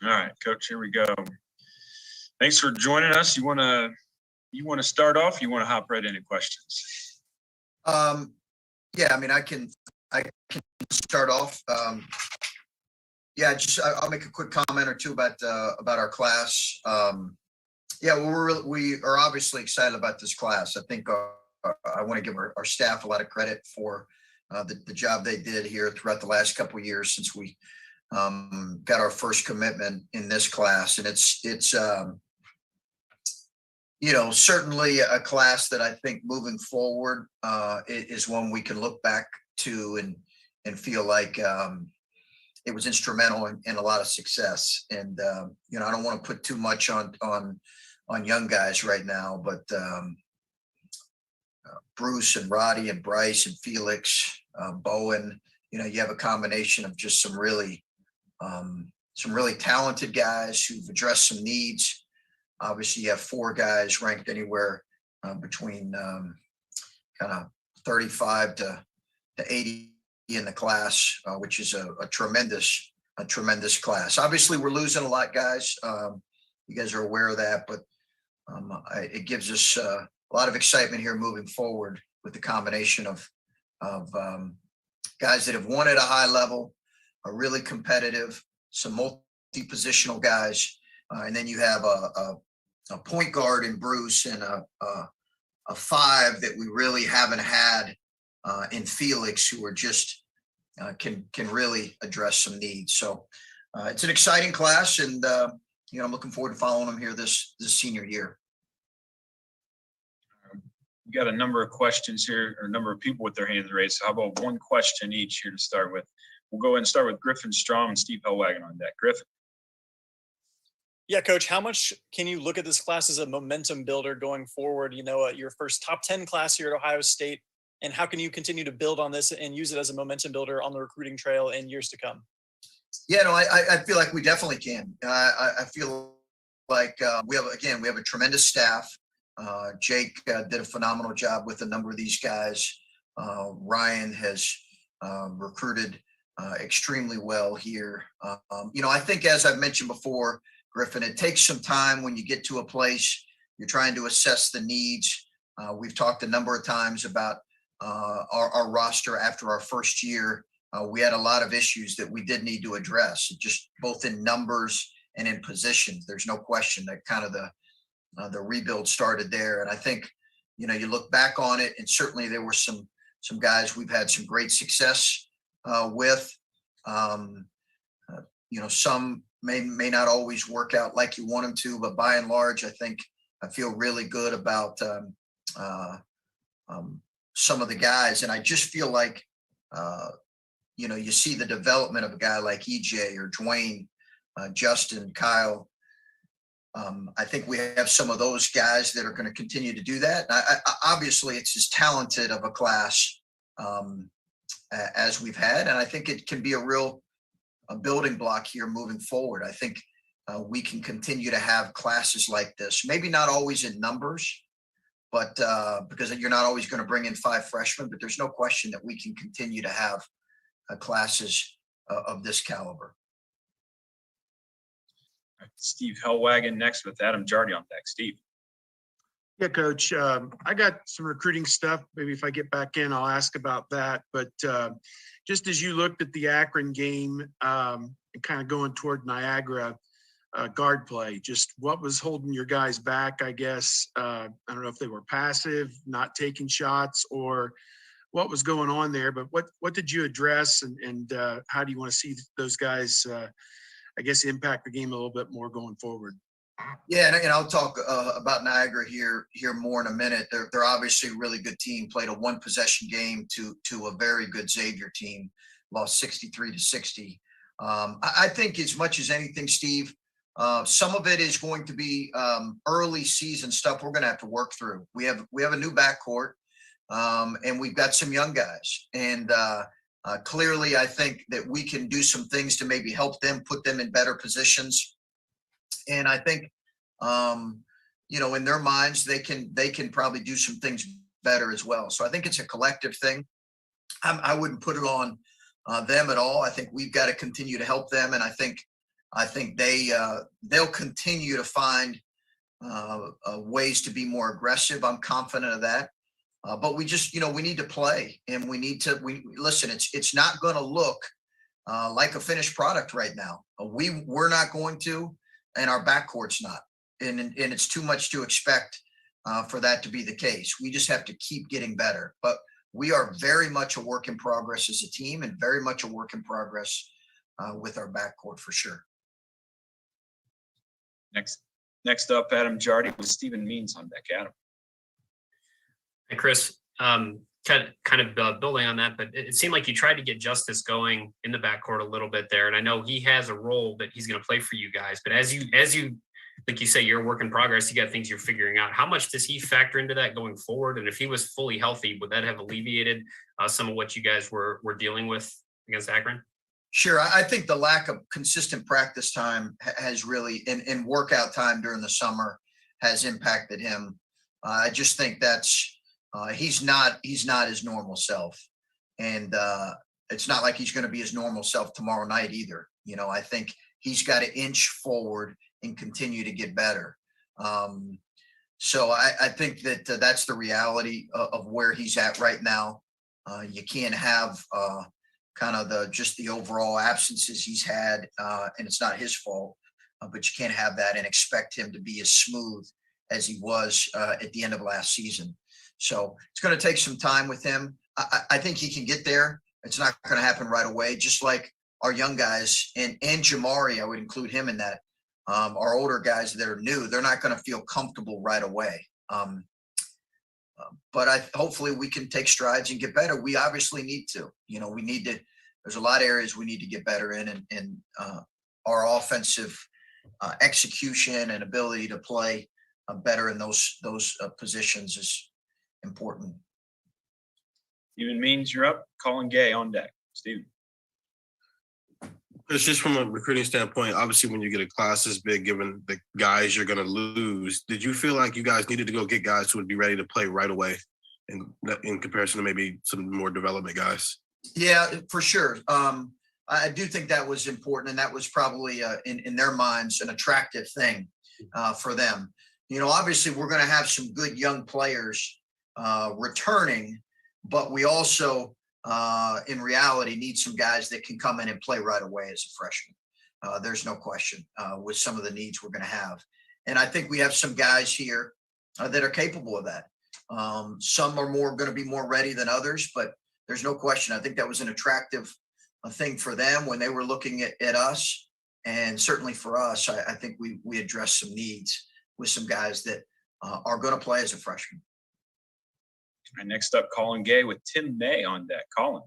All right, Coach, here we go. Thanks for joining us. You want to start off? You want to hop right into questions? Yeah, I mean, I can start off. I'll make a quick comment or two about our class. Yeah, we are obviously excited about this class. I think I want to give our staff a lot of credit for the job they did here throughout the last couple of years since we got our first commitment in this class. And it's certainly a class that I think moving forward is one we can look back to and feel like it was instrumental in a lot of success. And, I don't want to put too much on young guys right now, but Bruce and Roddy and Bryce and Felix, Bowen, you have a combination of just some really talented guys who've addressed some needs. Obviously, you have 4 guys ranked anywhere between kind of 35 to 80 in the class, which is a tremendous class. Obviously, we're losing a lot, guys. You guys are aware of that, but it gives us a lot of excitement here moving forward with the combination of guys that have won at a high level, are really competitive, some multi-positional guys, and then you have a point guard in Bruce and a 5 that we really haven't had in Felix, who are just can really address some needs. So it's an exciting class, and I'm looking forward to following them here this senior year. We got a number of questions here, or a number of people with their hands raised. So how about one question each here to start with? We'll go ahead and start with Griffin Strom and Steve Hellwagon on deck. Griffin. Yeah, Coach, how much can you look at this class as a momentum builder going forward? Your first top 10 class here at Ohio State, and how can you continue to build on this and use it as a momentum builder on the recruiting trail in years to come? Yeah, no, I feel like we definitely can. I feel like we have a tremendous staff. Jake did a phenomenal job with a number of these guys. Ryan has recruited extremely well here. I think, as I've mentioned before, Griffin, it takes some time when you get to a place, you're trying to assess the needs. We've talked a number of times about our roster after our first year. We had a lot of issues that we did need to address, just both in numbers and in positions. There's no question that kind of the rebuild started there. And I think, you look back on it, and certainly there were some guys we've had some great success with. Some may not always work out like you want them to, but by and large, I feel really good about some of the guys. And I just feel like, you see the development of a guy like EJ or Dwayne, Justin, Kyle. I think we have some of those guys that are going to continue to do that. Obviously, it's as talented of a class as we've had, and I think it can be a building block here moving forward. I think we can continue to have classes like this, maybe not always in numbers, but because you're not always going to bring in 5 freshmen, but there's no question that we can continue to have classes of this caliber. Steve Hellwagon next with Adam Jardy on deck. Steve. Yeah, Coach. I got some recruiting stuff. Maybe if I get back in, I'll ask about that. But just as you looked at the Akron game and kind of going toward Niagara guard play, just what was holding your guys back, I guess? I don't know if they were passive, not taking shots, or what was going on there. But what did you address, and how do you want to see those guys, impact the game a little bit more going forward? Yeah, and I'll talk about Niagara here more in a minute. They're obviously a really good team. Played a 1-possession game to a very good Xavier team. Lost 63-60. I think as much as anything, Steve, some of it is going to be early season stuff we're going to have to work through. We have a new backcourt, and we've got some young guys, and clearly I think that we can do some things to maybe help them, put them in better positions. And I think, in their minds, they can probably do some things better as well. So I think it's a collective thing. I wouldn't put it on them at all. I think we've got to continue to help them. And I think I think they'll continue to find ways to be more aggressive. I'm confident of that. But we just, we need to play, and we listen. It's not going to look like a finished product right now. We're not going to, and our backcourt's not, and it's too much to expect for that to be the case. We just have to keep getting better. But we are very much a work in progress as a team, and very much a work in progress with our backcourt for sure. Next up, Adam Jardy with Stephen Means on deck. Adam. Hey, Chris, kind of building on that, but it seemed like you tried to get Justice going in the backcourt a little bit there. And I know he has a role that he's going to play for you guys, but as you, like you say, you're a work in progress, you got things you're figuring out. How much does he factor into that going forward? And if he was fully healthy, would that have alleviated some of what you guys were dealing with against Akron? Sure. I think the lack of consistent practice time has really, in workout time during the summer, has impacted him. I just think that's, he's not his normal self. And it's not like he's going to be his normal self tomorrow night either. I think he's got to inch forward and continue to get better. So I think that that's the reality of where he's at right now. You can't have kind of the overall absences he's had, and it's not his fault, but you can't have that and expect him to be as smooth as he was at the end of last season. So it's going to take some time with him. I think he can get there. It's not going to happen right away, just like our young guys and Jamari, I would include him in that. Our older guys that are new, they're not going to feel comfortable right away. But hopefully we can take strides and get better. We obviously need to, we need to, there's a lot of areas we need to get better in, and our offensive execution and ability to play better in those positions is important. Stephen Means, you're up. Colin Gay on deck. Stephen. It's just from a recruiting standpoint, obviously when you get a class this big, given the guys you're going to lose, did you feel like you guys needed to go get guys who would be ready to play right away in comparison to maybe some more development guys? Yeah, for sure. I do think that was important, and that was probably in their minds an attractive thing for them. Obviously we're going to have some good young players returning, but we also in reality need some guys that can come in and play right away as a freshman. There's no question with some of the needs we're going to have. And I think we have some guys here that are capable of that. Some are going to be more ready than others, but there's no question. I think that was an attractive thing for them when they were looking at us. And certainly for us, I think we addressed some needs with some guys that are going to play as a freshman. All right, next up, Colin Gay with Tim May on deck. Colin.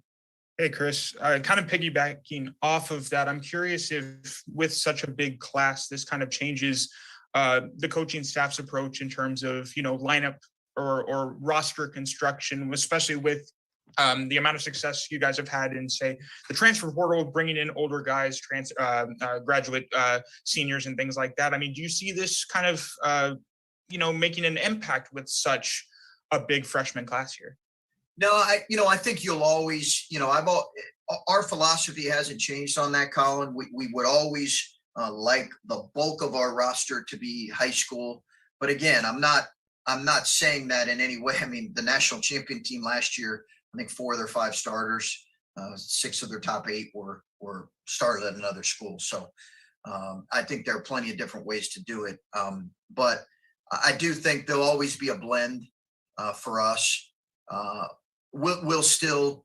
Hey, Chris, kind of piggybacking off of that, I'm curious if with such a big class, this kind of changes the coaching staff's approach in terms of, lineup or roster construction, especially with the amount of success you guys have had in, say, the transfer portal, bringing in older guys, graduate seniors and things like that. I mean, do you see this kind of, making an impact with such a big freshman class here? No, I think you'll always, our philosophy hasn't changed on that, Colin. We would always like the bulk of our roster to be high school. But again, I'm not saying that in any way. I mean, the national champion team last year, I think 4 of their 5 starters, 6 of their top 8 were started at another school. So I think there are plenty of different ways to do it. But I do think there'll always be a blend for us. We'll still,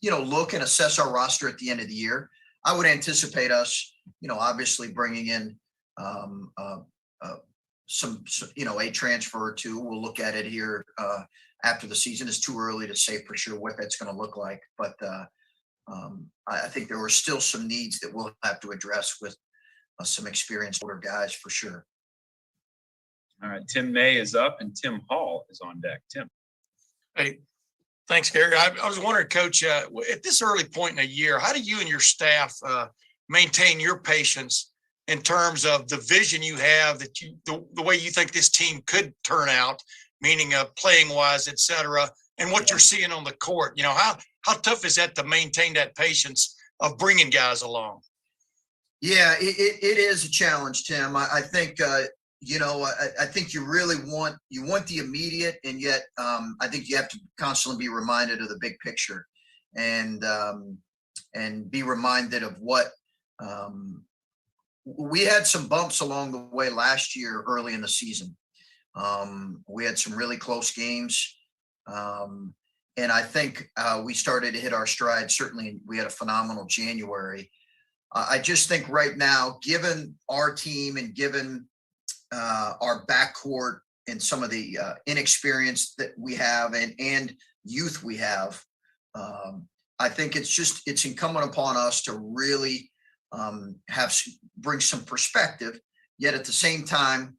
look and assess our roster at the end of the year. I would anticipate us, obviously bringing in some, a transfer or two. We'll look at it here after the season. It's too early to say for sure what that's going to look like. But I think there were still some needs that we'll have to address with some experienced older guys for sure. All right, Tim May is up and Tim Hall is on deck. Tim. Hey, thanks, Gary. I was wondering, Coach, at this early point in the year, how do you and your staff maintain your patience in terms of the vision you have that the way you think this team could turn out, meaning playing wise, et cetera, and what you're seeing on the court? How tough is that to maintain that patience of bringing guys along? Yeah, it is a challenge, Tim. I think, I think you really want the immediate, and yet I think you have to constantly be reminded of the big picture, and be reminded of what we had some bumps along the way last year early in the season. We had some really close games. And I think we started to hit our stride. Certainly, we had a phenomenal January. I just think right now, given our team and given our backcourt and some of the inexperience that we have and youth we have, I think it's incumbent upon us to really bring some perspective, yet at the same time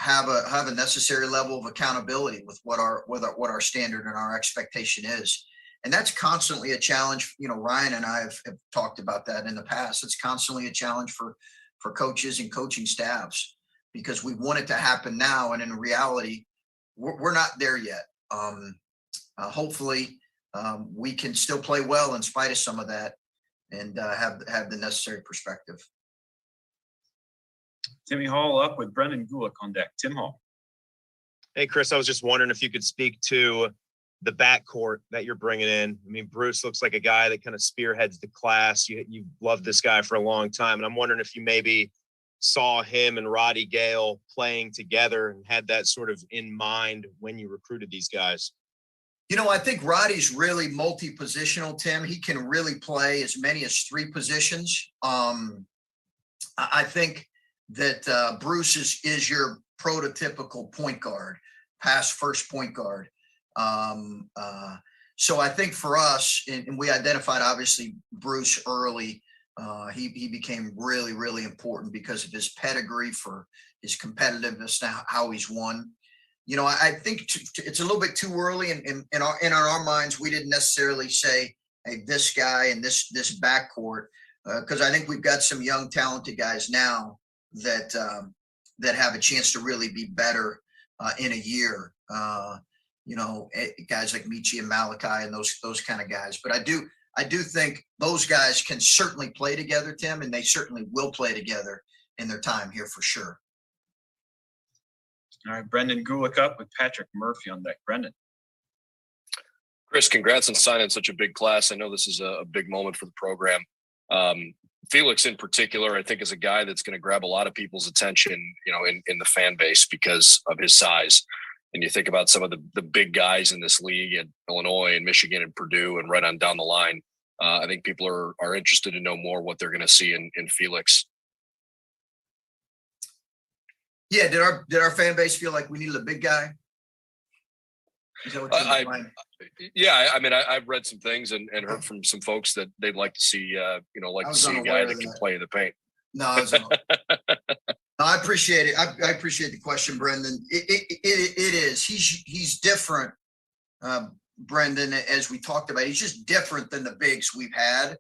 have a necessary level of accountability with what our standard and our expectation is. And that's constantly a challenge. Ryan and I have talked about that in the past. It's constantly a challenge for coaches and coaching staffs, because we want it to happen now. And in reality, we're not there yet. Hopefully we can still play well in spite of some of that, and have the necessary perspective. Timmy Hall up with Brendan Gulick on deck. Tim Hall. Hey, Chris, I was just wondering if you could speak to the backcourt that you're bringing in. I mean, Bruce looks like a guy that kind of spearheads the class. You've loved this guy for a long time. And I'm wondering if you maybe saw him and Roddy Gale playing together and had that sort of in mind when you recruited these guys. I think Roddy's really multi-positional, Tim. He can really play as many as 3 positions. I think that Bruce is your prototypical point guard, pass first point guard. So I think for us, and we identified obviously Bruce early, he became really, really important because of his pedigree, for his competitiveness, now how he's won. I think it's a little bit too early in our minds. We didn't necessarily say, hey, this guy and this backcourt, because I think we've got some young, talented guys now that have a chance to really be better in a year. Guys like Michi and Malachi and those kind of guys. But I do think those guys can certainly play together, Tim, and they certainly will play together in their time here for sure. All right, Brendan Gulick up with Patrick Murphy on deck. Brendan. Chris, congrats on signing such a big class. I know this is a big moment for the program. Felix in particular, I think, is a guy that's going to grab a lot of people's attention, in the fan base because of his size. And you think about some of the big guys in this league at Illinois and Michigan and Purdue and right on down the line. I think people are interested to know more what they're going to see in Felix. Yeah, did our fan base feel like we needed a big guy? Is that what I've read some things and heard from some folks that they'd like to see, to see a guy that can play in the paint. No, I appreciate it. I appreciate the question, Brendan. It is. He's different, Brendan, as we talked about. He's just different than the bigs we've had.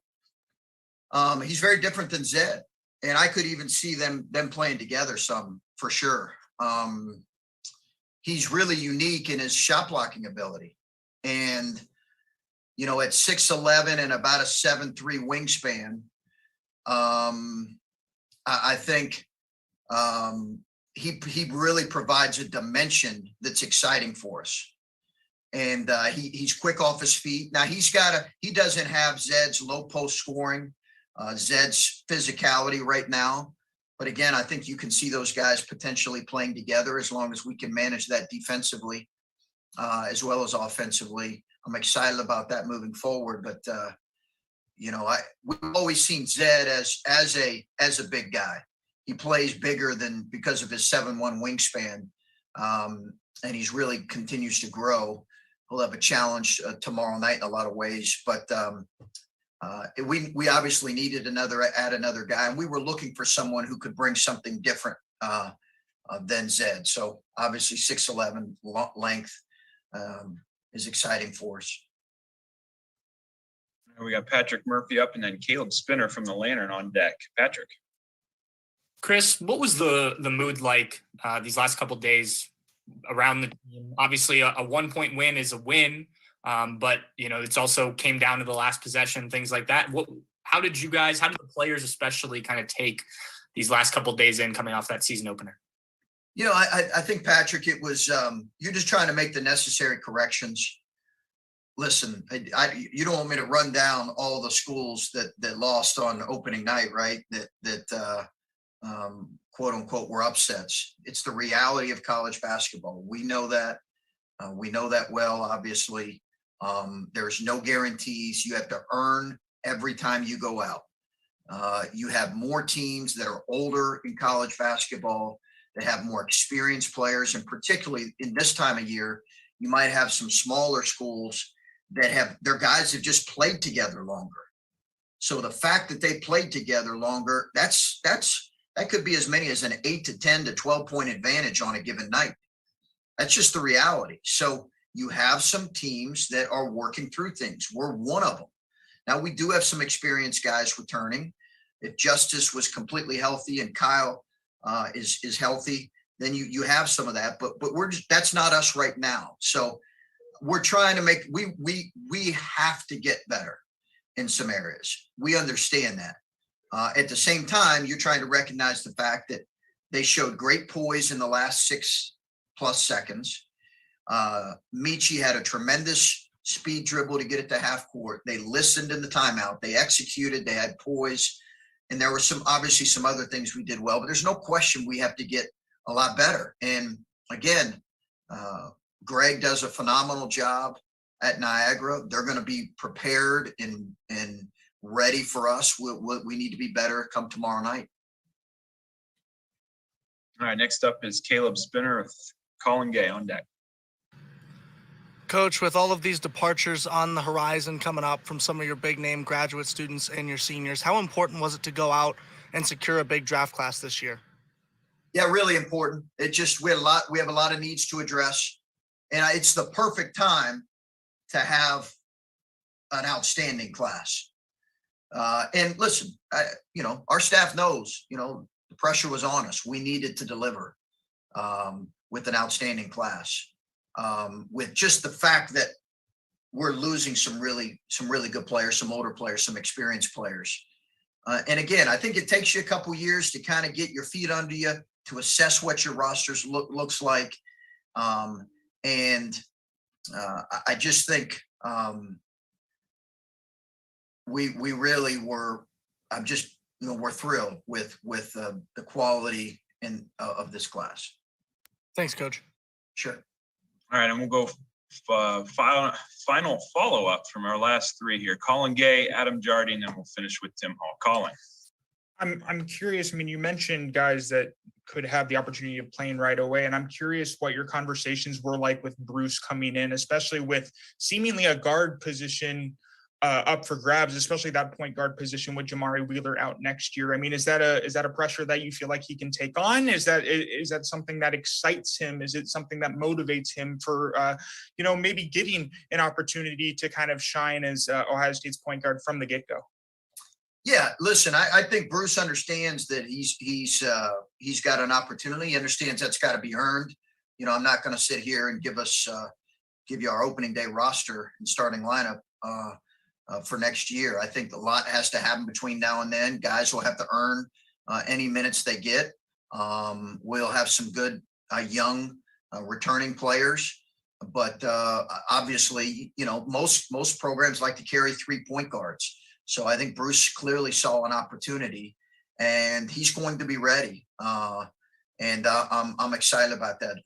He's very different than Zed, and I could even see them playing together some for sure. He's really unique in his shot blocking ability, and at 6'11" and about a 7'3" wingspan, I think he really provides a dimension that's exciting for us. And he's quick off his feet. Now he doesn't have Zed's low post scoring, Zed's physicality right now. But again, I think you can see those guys potentially playing together as long as we can manage that defensively, as well as offensively. I'm excited about that moving forward. But we've always seen Zed as a big guy. He plays bigger because of his 7'1" wingspan, and he's really continues to grow. He'll have a challenge tomorrow night in a lot of ways, but we obviously needed another guy, and we were looking for someone who could bring something different than Zed. So obviously 6'11" length is exciting for us. We got Patrick Murphy up and then Caleb Spinner from the Lantern on deck. Patrick. Chris, what was the mood like these last couple of days around the team? Obviously, a 1-point win is a win, but it's also came down to the last possession, things like that. how did the players especially kind of take these last couple of days in coming off that season opener? You know, I think, Patrick, it was, you're just trying to make the necessary corrections. Listen, you don't want me to run down all the schools that lost on opening night, right? That quote unquote were upsets. It's the reality of college basketball. We know that. We know that well, obviously. There's no guarantees. You have to earn every time you go out. You have more teams that are older in college basketball, that have more experienced players, and particularly in this time of year, you might have some smaller schools that have their guys have just played together longer. So the fact that they played together longer, that could be as many as an 8 to 10 to 12 point advantage on a given night. That's just the reality. So you have some teams that are working through things. We're one of them. Now, we do have some experienced guys returning. If Justice was completely healthy and Kyle is healthy, then you have some of that. But that's not us right now. So we're trying to make we have to get better in some areas. We understand that. At the same time, you're trying to recognize the fact that they showed great poise in the last 6+ seconds. Michi had a tremendous speed dribble to get it to half court. They listened in the timeout. They executed. They had poise. And there were obviously some other things we did well, but there's no question we have to get a lot better. And again, Greg does a phenomenal job at Niagara. They're going to be prepared and ready for us. We need to be better come tomorrow night. All right, next up is Caleb Spinner with Colin Gay on deck. Coach, with all of these departures on the horizon coming up from some of your big name graduate students and your seniors, how important was it to go out and secure a big draft class this year? Yeah, really important. We have a lot of needs to address, and it's the perfect time to have an outstanding class. And listen, our staff knows, the pressure was on us. We needed to deliver with an outstanding class. With just the fact that we're losing some really good players, some older players, some experienced players. And again, I think it takes you a couple years to kind of get your feet under you, to assess what your rosters looks like. And I just think we really were, we're thrilled with the quality of this class. Thanks, Coach. Sure. All right, and we'll go final follow-up from our last three here. Colin Gay, Adam Jardine, and we'll finish with Tim Hall. Colin. I'm curious. I mean, you mentioned guys that could have the opportunity of playing right away, and I'm curious what your conversations were like with Bruce coming in, especially with seemingly a guard position up for grabs, especially that point guard position with Jamari Wheeler out next year. I mean, is that a pressure that you feel like he can take on? Is that something that excites him? Is it something that motivates him for, maybe getting an opportunity to kind of shine as Ohio State's point guard from the get-go? Yeah, listen, I think Bruce understands that he's got an opportunity. He understands that's got to be earned. I'm not going to sit here and give you our opening day roster and starting lineup for next year. I think a lot has to happen between now and then. Guys will have to earn any minutes they get. We'll have some good young returning players, but obviously, most programs like to carry 3 point guards. So I think Bruce clearly saw an opportunity, and he's going to be ready. And I'm excited about that.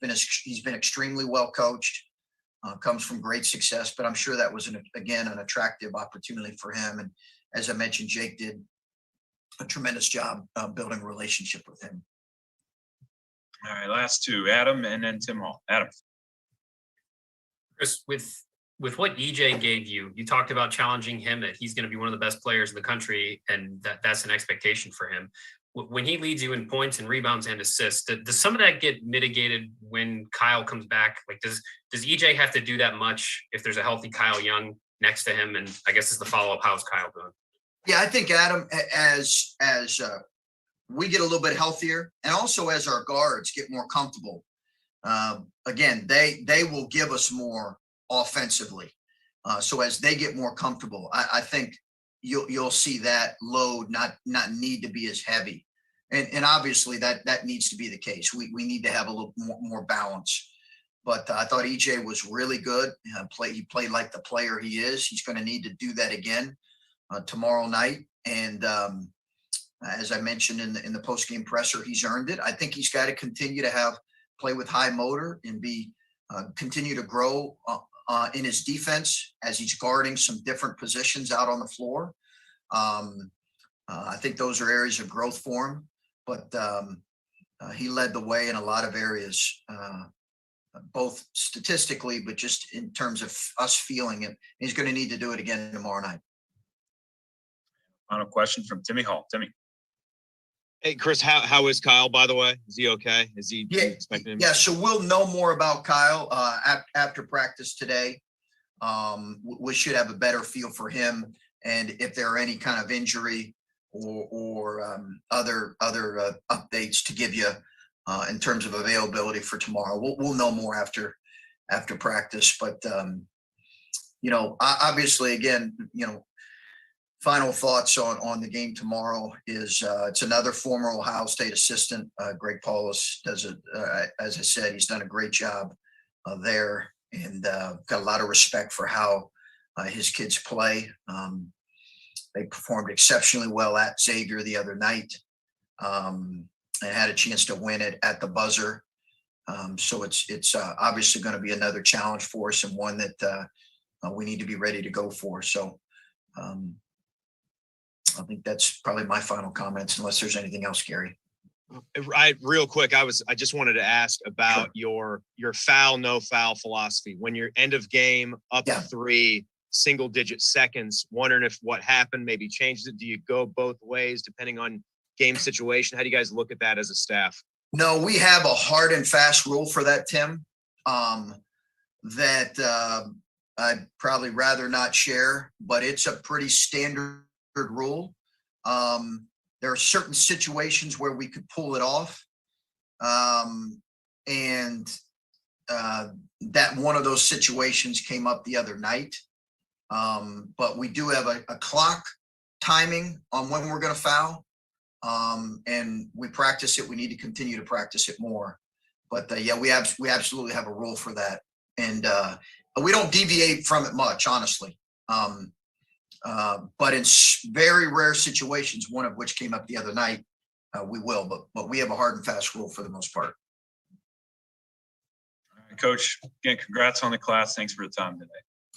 He's been extremely well coached. Comes from great success, but I'm sure that was an attractive opportunity for him. And as I mentioned, Jake did a tremendous job building a relationship with him. All right, last two, Adam and then Tim Hall. Adam. Chris, with what EJ gave you, you talked about challenging him, that he's going to be one of the best players in the country, and that's an expectation for him. When he leads you in points and rebounds and assists, does some of that get mitigated when Kyle comes back? Like, does EJ have to do that much if there's a healthy Kyle Young next to him? And I guess as the follow-up, how's Kyle doing? Yeah, I think Adam, as we get a little bit healthier, and also as our guards get more comfortable, again, they will give us more offensively. So as they get more comfortable, I think you'll see that load not need to be as heavy. And obviously that needs to be the case. We need to have a little more balance. But I thought EJ was really good. He played like the player he is. He's going to need to do that again tomorrow night. And as I mentioned in the post-game presser, he's earned it. I think he's got to continue to play with high motor and continue to grow in his defense as he's guarding some different positions out on the floor. I think those are areas of growth for him, but he led the way in a lot of areas, both statistically, but just in terms of us feeling it. He's going to need to do it again tomorrow night. Final question from Timmy Hall. Timmy. Hey, Chris, how is Kyle, by the way? Is he okay? Is he expecting him? Yeah, so we'll know more about Kyle after practice today. We should have a better feel for him, and if there are any kind of injury or other updates to give you in terms of availability for tomorrow. We'll know more after practice. But obviously, again, final thoughts on the game tomorrow is it's another former Ohio State assistant. Greg Paulus does it. As I said, he's done a great job there, and got a lot of respect for how his kids play. They performed exceptionally well at Xavier the other night, and had a chance to win it at the buzzer. So it's obviously going to be another challenge for us, and one that we need to be ready to go for. So I think that's probably my final comments, unless there's anything else, Gary. Real quick, I just wanted to ask about your foul, no foul philosophy. When you're end of game up 3 single digit seconds, wondering if what happened maybe changes it. Do you go both ways depending on game situation? How do you guys look at that as a staff? No, we have a hard and fast rule for that, Tim, that I'd probably rather not share, but it's a pretty standard rule. There are certain situations where we could pull it off. And that one of those situations came up the other night. But we do have a clock timing on when we're going to foul. And we practice it. We need to continue to practice it more. But yeah, we absolutely have a rule for that. And we don't deviate from it much, honestly. But in very rare situations, one of which came up the other night, we will. But we have a hard and fast rule for the most part. All right, Coach, again, congrats on the class. Thanks for the time today.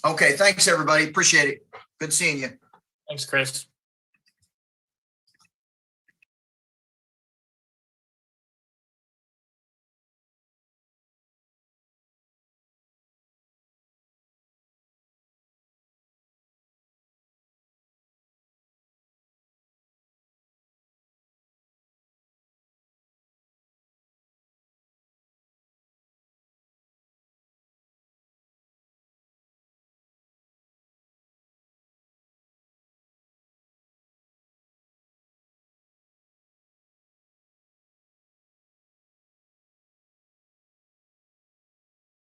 Okay, thanks, everybody. Appreciate it. Good seeing you. Thanks, Chris.